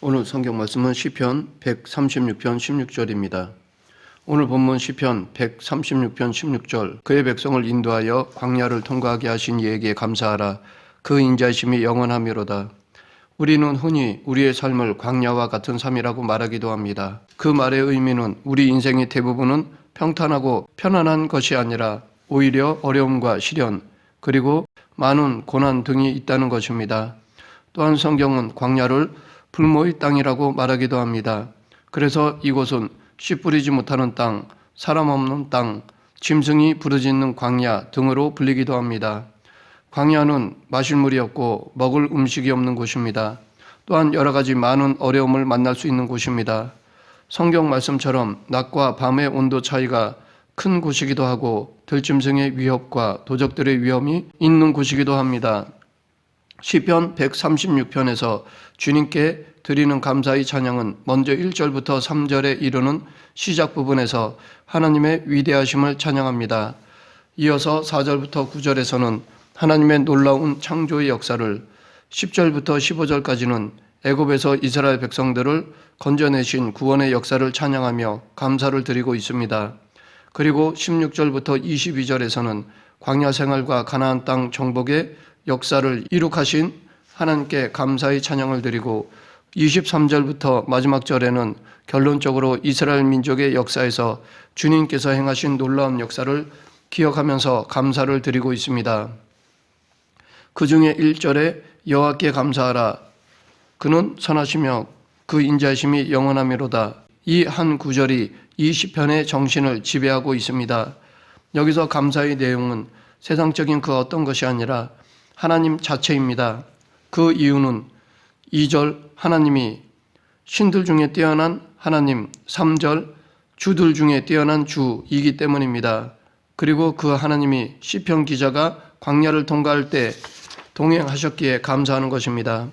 오늘 성경 말씀은 시편 136편 16절입니다. 오늘 본문 시편 136편 16절 그의 백성을 인도하여 광야를 통과하게 하신 이에게 감사하라. 그 인자심이 영원하미로다. 우리는 흔히 우리의 삶을 광야와 같은 삶이라고 말하기도 합니다. 그 말의 의미는 우리 인생의 대부분은 평탄하고 편안한 것이 아니라 오히려 어려움과 시련 그리고 많은 고난 등이 있다는 것입니다. 또한 성경은 광야를 불모의 땅이라고 말하기도 합니다. 그래서 이곳은 씨 뿌리지 못하는 땅, 사람 없는 땅, 짐승이 부르짖는 광야 등으로 불리기도 합니다. 광야는 마실 물이 없고 먹을 음식이 없는 곳입니다. 또한 여러 가지 많은 어려움을 만날 수 있는 곳입니다. 성경 말씀처럼 낮과 밤의 온도 차이가 큰 곳이기도 하고 들짐승의 위협과 도적들의 위험이 있는 곳이기도 합니다. 시편 136편에서 주님께 드리는 감사의 찬양은 먼저 1절부터 3절에 이르는 시작 부분에서 하나님의 위대하심을 찬양합니다. 이어서 4절부터 9절에서는 하나님의 놀라운 창조의 역사를, 10절부터 15절까지는 애굽에서 이스라엘 백성들을 건져내신 구원의 역사를 찬양하며 감사를 드리고 있습니다. 그리고 16절부터 22절에서는 광야 생활과 가나안 땅 정복의 역사를 이룩하신 하나님께 감사의 찬양을 드리고 23절부터 마지막 절에는 결론적으로 이스라엘 민족의 역사에서 주님께서 행하신 놀라운 역사를 기억하면서 감사를 드리고 있습니다. 그 중에 1절에 여호와께 감사하라. 그는 선하시며 그 인자심이 영원하미로다. 이 한 구절이 이 시편의 정신을 지배하고 있습니다. 여기서 감사의 내용은 세상적인 그 어떤 것이 아니라 하나님 자체입니다. 그 이유는 2절 하나님이 신들 중에 뛰어난 하나님, 3절 주들 중에 뛰어난 주이기 때문입니다. 그리고 그 하나님이 시편 기자가 광야를 통과할 때 동행하셨기에 감사하는 것입니다.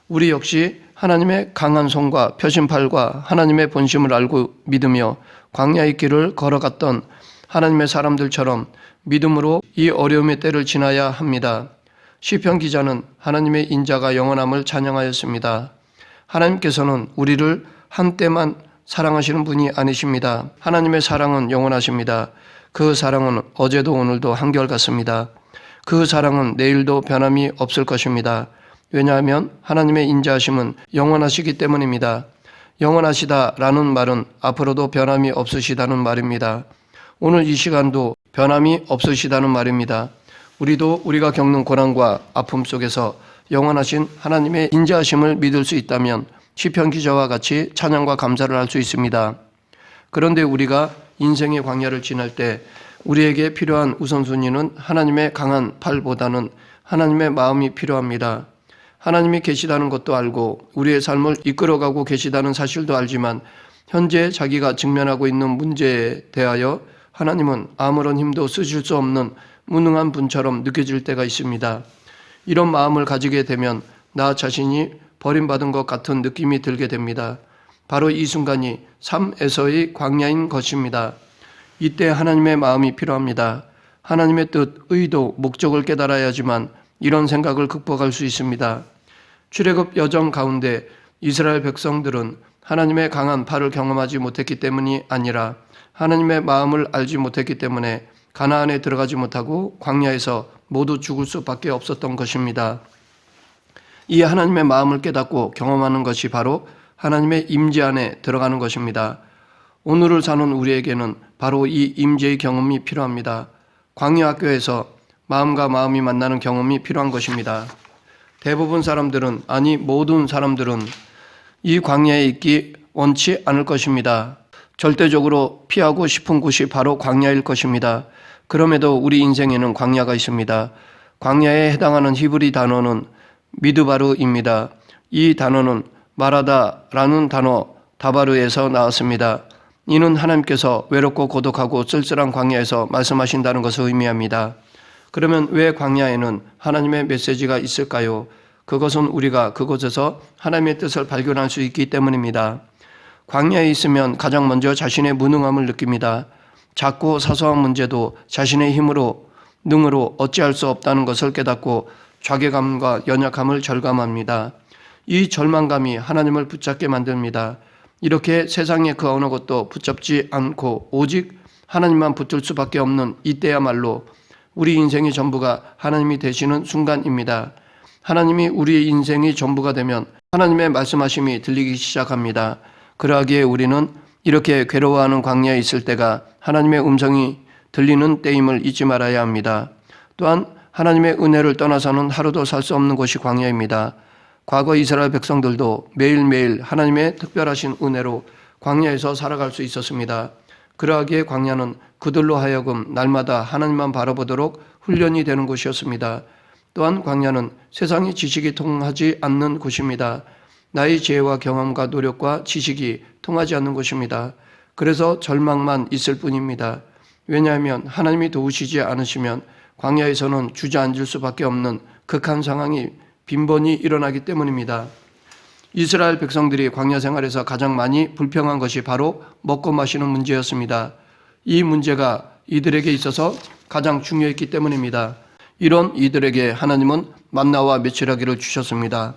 우리 역시 하나님의 강한 손과 펴신 팔과 하나님의 본심을 알고 믿으며 광야의 길을 걸어갔던 하나님의 사람들처럼 믿음으로 이 어려움의 때를 지나야 합니다. 시편 기자는 하나님의 인자가 영원함을 찬양하였습니다. 하나님께서는 우리를 한때만 사랑하시는 분이 아니십니다. 하나님의 사랑은 영원하십니다. 그 사랑은 어제도 오늘도 한결같습니다. 그 사랑은 내일도 변함이 없을 것입니다. 왜냐하면 하나님의 인자하심은 영원하시기 때문입니다. 영원하시다라는 말은 앞으로도 변함이 없으시다는 말입니다. 오늘 이 시간도 변함이 없으시다는 말입니다. 우리도 우리가 겪는 고난과 아픔 속에서 영원하신 하나님의 인자하심을 믿을 수 있다면 시편 기자와 같이 찬양과 감사를 할 수 있습니다. 그런데 우리가 인생의 광야를 지날 때 우리에게 필요한 우선순위는 하나님의 강한 팔보다는 하나님의 마음이 필요합니다. 하나님이 계시다는 것도 알고 우리의 삶을 이끌어가고 계시다는 사실도 알지만 현재 자기가 직면하고 있는 문제에 대하여 하나님은 아무런 힘도 쓰실 수 없는 무능한 분처럼 느껴질 때가 있습니다. 이런 마음을 가지게 되면 나 자신이 버림받은 것 같은 느낌이 들게 됩니다. 바로 이 순간이 삶에서의 광야인 것입니다. 이때 하나님의 마음이 필요합니다. 하나님의 뜻, 의도, 목적을 깨달아야지만 이런 생각을 극복할 수 있습니다. 출애굽 여정 가운데 이스라엘 백성들은 하나님의 강한 팔을 경험하지 못했기 때문이 아니라 하나님의 마음을 알지 못했기 때문에 가나안에 들어가지 못하고 광야에서 모두 죽을 수밖에 없었던 것입니다. 이 하나님의 마음을 깨닫고 경험하는 것이 바로 하나님의 임재 안에 들어가는 것입니다. 오늘을 사는 우리에게는 바로 이 임재의 경험이 필요합니다. 광야 학교에서 마음과 마음이 만나는 경험이 필요한 것입니다. 대부분 사람들은, 아니 모든 사람들은 이 광야에 있기 원치 않을 것입니다. 절대적으로 피하고 싶은 곳이 바로 광야일 것입니다. 그럼에도 우리 인생에는 광야가 있습니다. 광야에 해당하는 히브리 단어는 미드바르입니다. 이 단어는 마라다라는 단어 다바르에서 나왔습니다. 이는 하나님께서 외롭고 고독하고 쓸쓸한 광야에서 말씀하신다는 것을 의미합니다. 그러면 왜 광야에는 하나님의 메시지가 있을까요? 그것은 우리가 그곳에서 하나님의 뜻을 발견할 수 있기 때문입니다. 광야에 있으면 가장 먼저 자신의 무능함을 느낍니다. 작고 사소한 문제도 자신의 힘으로, 능으로 어찌할 수 없다는 것을 깨닫고 자괴감과 연약함을 절감합니다. 이 절망감이 하나님을 붙잡게 만듭니다. 이렇게 세상의 그 어느 것도 붙잡지 않고 오직 하나님만 붙들 수밖에 없는 이때야말로 우리 인생의 전부가 하나님이 되시는 순간입니다. 하나님이 우리의 인생의 전부가 되면 하나님의 말씀하심이 들리기 시작합니다. 그러하기에 우리는 이렇게 괴로워하는 광야에 있을 때가 하나님의 음성이 들리는 때임을 잊지 말아야 합니다. 또한 하나님의 은혜를 떠나서는 하루도 살 수 없는 곳이 광야입니다. 과거 이스라엘 백성들도 매일매일 하나님의 특별하신 은혜로 광야에서 살아갈 수 있었습니다. 그러하기에 광야는 그들로 하여금 날마다 하나님만 바라보도록 훈련이 되는 곳이었습니다. 또한 광야는 세상의 지식이 통하지 않는 곳입니다. 나의 지혜와 경험과 노력과 지식이 통하지 않는 곳입니다. 그래서 절망만 있을 뿐입니다. 왜냐하면 하나님이 도우시지 않으시면 광야에서는 주저앉을 수밖에 없는 극한 상황이 빈번히 일어나기 때문입니다. 이스라엘 백성들이 광야 생활에서 가장 많이 불평한 것이 바로 먹고 마시는 문제였습니다. 이 문제가 이들에게 있어서 가장 중요했기 때문입니다. 이런 이들에게 하나님은 만나와 메추라기를 주셨습니다.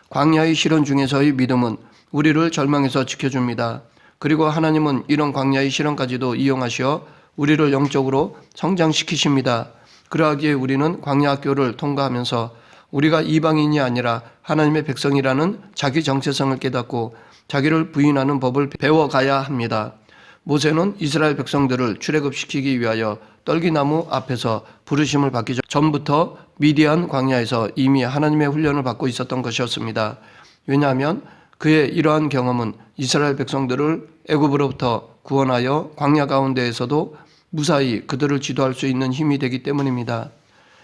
광야의 시련 중에서의 믿음은 우리를 절망에서 지켜줍니다. 그리고 하나님은 이런 광야의 시련까지도 이용하시어 우리를 영적으로 성장시키십니다. 그러하기에 우리는 광야 학교를 통과하면서 우리가 이방인이 아니라 하나님의 백성이라는 자기 정체성을 깨닫고 자기를 부인하는 법을 배워가야 합니다. 모세는 이스라엘 백성들을 출애굽시키기 위하여 떨기나무 앞에서 부르심을 받기 전부터 미디안 광야에서 이미 하나님의 훈련을 받고 있었던 것이었습니다. 왜냐하면 그의 이러한 경험은 이스라엘 백성들을 애굽으로부터 구원하여 광야 가운데에서도 무사히 그들을 지도할 수 있는 힘이 되기 때문입니다.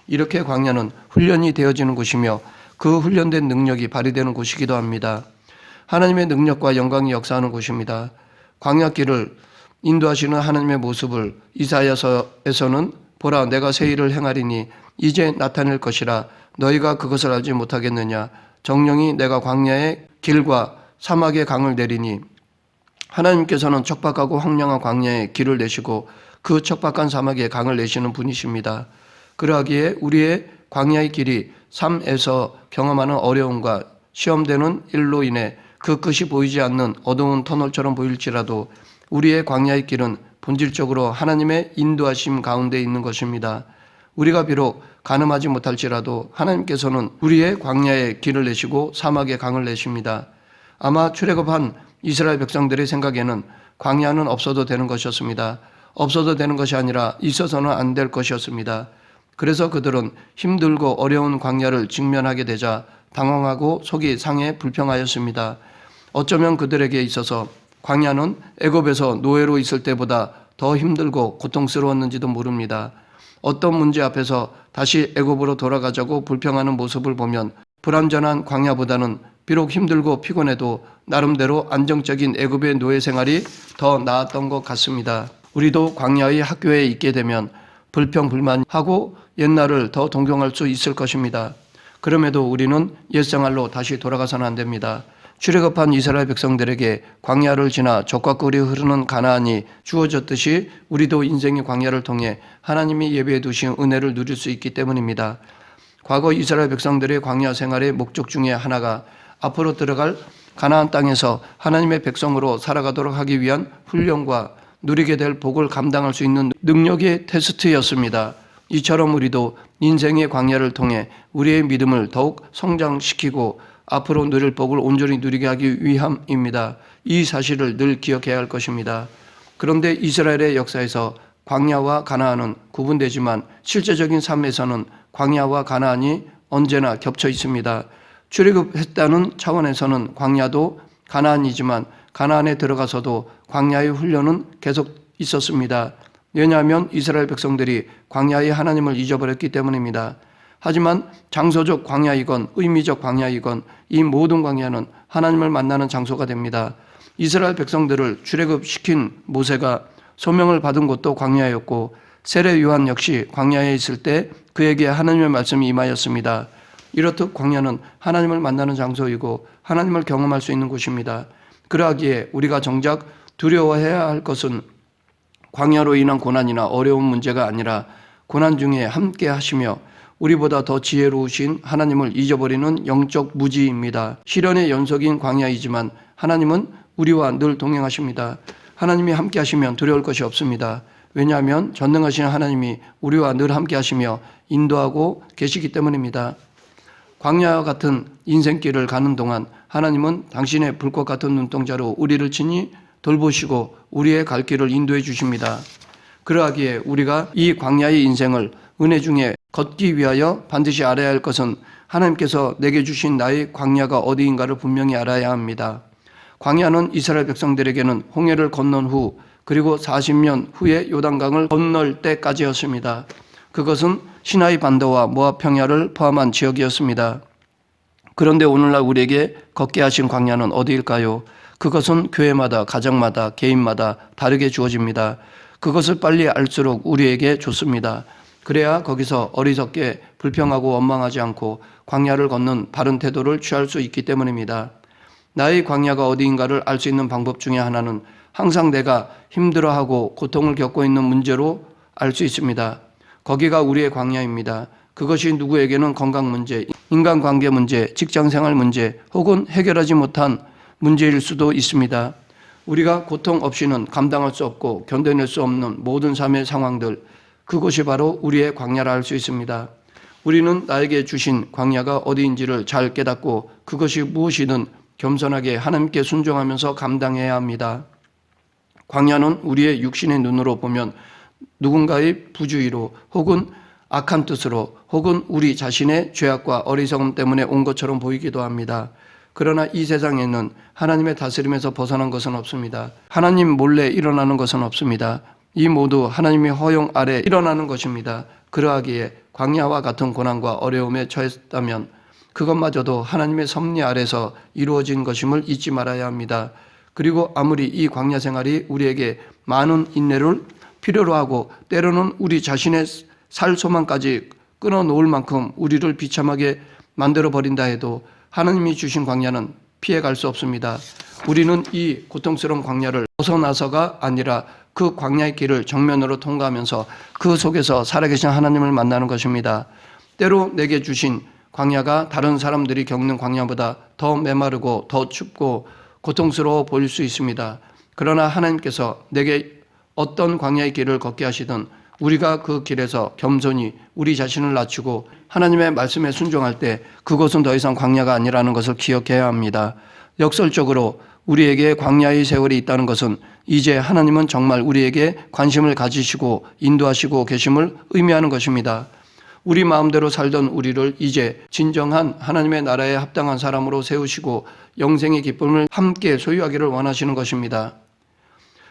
이렇게 광야는 훈련이 되어지는 곳이며 그 훈련된 능력이 발휘되는 곳이기도 합니다. 하나님의 능력과 영광이 역사하는 곳입니다. 광야길을 인도하시는 하나님의 모습을 이사야서에서는 보라 내가 새 일을 행하리니 이제 나타낼 것이라 너희가 그것을 알지 못하겠느냐 정령이 내가 광야의 길과 사막의 강을 내리니 하나님께서는 척박하고 황량한 광야에 길을 내시고 그 척박한 사막에 강을 내시는 분이십니다. 그러하기에 우리의 광야의 길이 삶에서 경험하는 어려움과 시험되는 일로 인해 그 끝이 보이지 않는 어두운 터널처럼 보일지라도 우리의 광야의 길은 본질적으로 하나님의 인도하심 가운데 있는 것입니다. 우리가 비록 가늠하지 못할지라도 하나님께서는 우리의 광야의 길을 내시고 사막의 강을 내십니다. 아마 출애굽한 이스라엘 백성들의 생각에는 광야는 없어도 되는 것이었습니다. 없어도 되는 것이 아니라 있어서는 안 될 것이었습니다. 그래서 그들은 힘들고 어려운 광야를 직면하게 되자 당황하고 속이 상해 불평하였습니다. 어쩌면 그들에게 있어서 광야는 애굽에서 노예로 있을 때보다 더 힘들고 고통스러웠는지도 모릅니다. 어떤 문제 앞에서 다시 애굽으로 돌아가자고 불평하는 모습을 보면 불완전한 광야보다는 비록 힘들고 피곤해도 나름대로 안정적인 애굽의 노예 생활이 더 나았던 것 같습니다. 우리도 광야의 학교에 있게 되면 불평불만하고 옛날을 더 동경할 수 있을 것입니다. 그럼에도 우리는 옛생활로 다시 돌아가서는 안 됩니다. 출애굽한 이스라엘 백성들에게 광야를 지나 젖과 꿀이 흐르는 가나안이 주어졌듯이 우리도 인생의 광야를 통해 하나님이 예비해 두신 은혜를 누릴 수 있기 때문입니다. 과거 이스라엘 백성들의 광야 생활의 목적 중에 하나가 앞으로 들어갈 가나안 땅에서 하나님의 백성으로 살아가도록 하기 위한 훈련과 누리게 될 복을 감당할 수 있는 능력의 테스트였습니다. 이처럼 우리도 인생의 광야를 통해 우리의 믿음을 더욱 성장시키고 앞으로 누릴 복을 온전히 누리게 하기 위함입니다. 이 사실을 늘 기억해야 할 것입니다. 그런데 이스라엘의 역사에서 광야와 가나안은 구분되지만 실제적인 삶에서는 광야와 가나안이 언제나 겹쳐 있습니다. 출애굽했다는 차원에서는 광야도 가나안이지만 가나안에 들어가서도 광야의 훈련은 계속 있었습니다. 왜냐하면 이스라엘 백성들이 광야의 하나님을 잊어버렸기 때문입니다. 하지만 장소적 광야이건 의미적 광야이건 이 모든 광야는 하나님을 만나는 장소가 됩니다. 이스라엘 백성들을 출애굽시킨 모세가 소명을 받은 곳도 광야였고 세례 요한 역시 광야에 있을 때 그에게 하나님의 말씀이 임하였습니다. 이렇듯 광야는 하나님을 만나는 장소이고 하나님을 경험할 수 있는 곳입니다. 그러하기에 우리가 정작 두려워해야 할 것은 광야로 인한 고난이나 어려운 문제가 아니라 고난 중에 함께 하시며 우리보다 더 지혜로우신 하나님을 잊어버리는 영적 무지입니다. 시련의 연속인 광야이지만 하나님은 우리와 늘 동행하십니다. 하나님이 함께 하시면 두려울 것이 없습니다. 왜냐하면 전능하신 하나님이 우리와 늘 함께 하시며 인도하고 계시기 때문입니다. 광야와 같은 인생길을 가는 동안 하나님은 당신의 불꽃 같은 눈동자로 우리를 친히 돌보시고 우리의 갈 길을 인도해 주십니다. 그러하기에 우리가 이 광야의 인생을 은혜 중에 걷기 위하여 반드시 알아야 할 것은 하나님께서 내게 주신 나의 광야가 어디인가를 분명히 알아야 합니다. 광야는 이스라엘 백성들에게는 홍해를 건넌 후 그리고 40년 후에 요단강을 건널 때까지였습니다. 그것은 시나이 반도와 모압 평야를 포함한 지역이었습니다. 그런데 오늘날 우리에게 걷게 하신 광야는 어디일까요? 그것은 교회마다, 가정마다, 개인마다 다르게 주어집니다. 그것을 빨리 알수록 우리에게 좋습니다. 그래야 거기서 어리석게 불평하고 원망하지 않고 광야를 걷는 바른 태도를 취할 수 있기 때문입니다. 나의 광야가 어디인가를 알 수 있는 방법 중에 하나는 항상 내가 힘들어하고 고통을 겪고 있는 문제로 알 수 있습니다. 거기가 우리의 광야입니다. 그것이 누구에게는 건강 문제, 인간관계 문제, 직장생활 문제 혹은 해결하지 못한 문제일 수도 있습니다. 우리가 고통 없이는 감당할 수 없고 견뎌낼 수 없는 모든 삶의 상황들, 그곳이 바로 우리의 광야라 할 수 있습니다. 우리는 나에게 주신 광야가 어디인지를 잘 깨닫고 그것이 무엇이든 겸손하게 하나님께 순종하면서 감당해야 합니다. 광야는 우리의 육신의 눈으로 보면 누군가의 부주의로 혹은 악한 뜻으로 혹은 우리 자신의 죄악과 어리석음 때문에 온 것처럼 보이기도 합니다. 그러나 이 세상에는 하나님의 다스림에서 벗어난 것은 없습니다. 하나님 몰래 일어나는 것은 없습니다. 이 모두 하나님의 허용 아래 일어나는 것입니다. 그러하기에 광야와 같은 고난과 어려움에 처했다면 그것마저도 하나님의 섭리 아래서 이루어진 것임을 잊지 말아야 합니다. 그리고 아무리 이 광야 생활이 우리에게 많은 인내를 필요로 하고 때로는 우리 자신의 살 소망까지 끊어놓을 만큼 우리를 비참하게 만들어버린다 해도 하나님이 주신 광야는 피해갈 수 없습니다. 우리는 이 고통스러운 광야를 벗어나서가 아니라 그 광야의 길을 정면으로 통과하면서 그 속에서 살아계신 하나님을 만나는 것입니다. 때로 내게 주신 광야가 다른 사람들이 겪는 광야보다 더 메마르고 더 춥고 고통스러워 보일 수 있습니다. 그러나 하나님께서 내게 어떤 광야의 길을 걷게 하시든 우리가 그 길에서 겸손히 우리 자신을 낮추고 하나님의 말씀에 순종할 때 그것은 더 이상 광야가 아니라는 것을 기억해야 합니다. 역설적으로 우리에게 광야의 세월이 있다는 것은 이제 하나님은 정말 우리에게 관심을 가지시고 인도하시고 계심을 의미하는 것입니다. 우리 마음대로 살던 우리를 이제 진정한 하나님의 나라에 합당한 사람으로 세우시고 영생의 기쁨을 함께 소유하기를 원하시는 것입니다.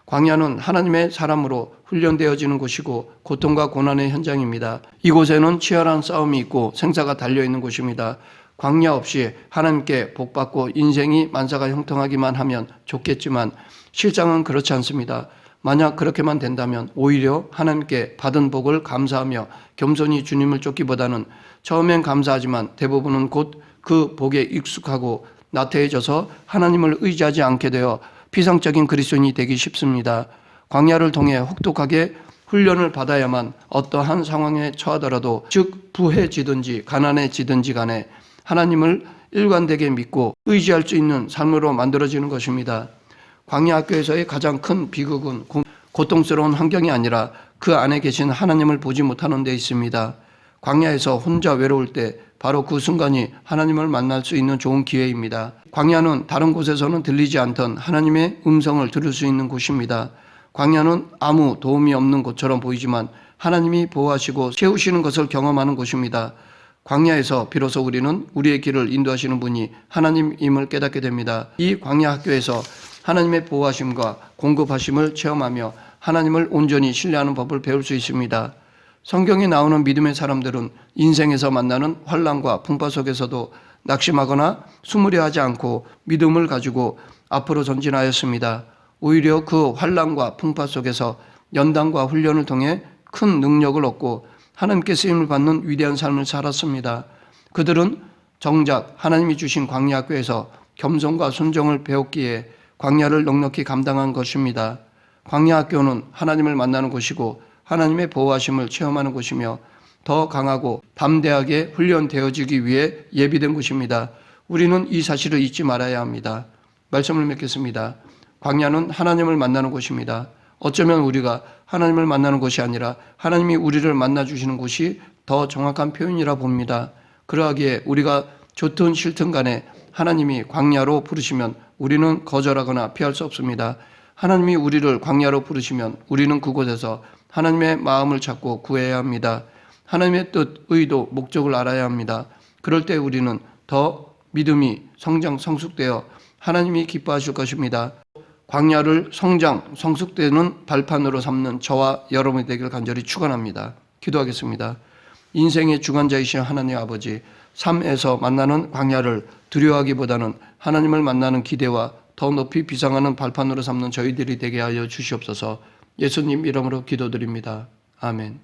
광야는 하나님의 사람으로 훈련되어지는 곳이고 고통과 고난의 현장입니다. 이곳에는 치열한 싸움이 있고 생사가 달려있는 곳입니다. 광야 없이 하나님께 복받고 인생이 만사가 형통하기만 하면 좋겠지만 실상은 그렇지 않습니다. 만약 그렇게만 된다면 오히려 하나님께 받은 복을 감사하며 겸손히 주님을 쫓기보다는 처음엔 감사하지만 대부분은 곧 그 복에 익숙하고 나태해져서 하나님을 의지하지 않게 되어 피상적인 그리스도인이 되기 쉽습니다. 광야를 통해 혹독하게 훈련을 받아야만 어떠한 상황에 처하더라도 즉 부해지든지 가난해지든지 간에 하나님을 일관되게 믿고 의지할 수 있는 삶으로 만들어지는 것입니다. 광야 학교에서의 가장 큰 비극은 고통스러운 환경이 아니라 그 안에 계신 하나님을 보지 못하는 데 있습니다. 광야에서 혼자 외로울 때 바로 그 순간이 하나님을 만날 수 있는 좋은 기회입니다. 광야는 다른 곳에서는 들리지 않던 하나님의 음성을 들을 수 있는 곳입니다. 광야는 아무 도움이 없는 곳처럼 보이지만 하나님이 보호하시고 세우시는 것을 경험하는 곳입니다. 광야에서 비로소 우리는 우리의 길을 인도하시는 분이 하나님임을 깨닫게 됩니다. 이 광야 학교에서 하나님의 보호하심과 공급하심을 체험하며 하나님을 온전히 신뢰하는 법을 배울 수 있습니다. 성경에 나오는 믿음의 사람들은 인생에서 만나는 환난과 풍파 속에서도 낙심하거나 수무려 하지 않고 믿음을 가지고 앞으로 전진하였습니다. 오히려 그 환난과 풍파 속에서 연단과 훈련을 통해 큰 능력을 얻고 하나님께 쓰임을 받는 위대한 삶을 살았습니다. 그들은 정작 하나님이 주신 광야 학교에서 겸손과 순종을 배웠기에 광야를 넉넉히 감당한 것입니다. 광야 학교는 하나님을 만나는 곳이고 하나님의 보호하심을 체험하는 곳이며 더 강하고 담대하게 훈련되어지기 위해 예비된 것입니다. 우리는 이 사실을 잊지 말아야 합니다. 말씀을 맺겠습니다. 광야는 하나님을 만나는 곳입니다. 어쩌면 우리가 하나님을 만나는 곳이 아니라 하나님이 우리를 만나주시는 곳이 더 정확한 표현이라 봅니다. 그러하기에 우리가 좋든 싫든 간에 하나님이 광야로 부르시면 우리는 거절하거나 피할 수 없습니다. 하나님이 우리를 광야로 부르시면 우리는 그곳에서 하나님의 마음을 찾고 구해야 합니다. 하나님의 뜻, 의도, 목적을 알아야 합니다. 그럴 때 우리는 더 믿음이 성숙되어 하나님이 기뻐하실 것입니다. 광야를 성숙되는 발판으로 삼는 저와 여러분이 되길 간절히 축원합니다. 기도하겠습니다. 인생의 주관자이신 하나님 아버지, 삶에서 만나는 광야를 두려워하기보다는 하나님을 만나는 기대와 더 높이 비상하는 발판으로 삼는 저희들이 되게 하여 주시옵소서. 예수님 이름으로 기도드립니다. 아멘.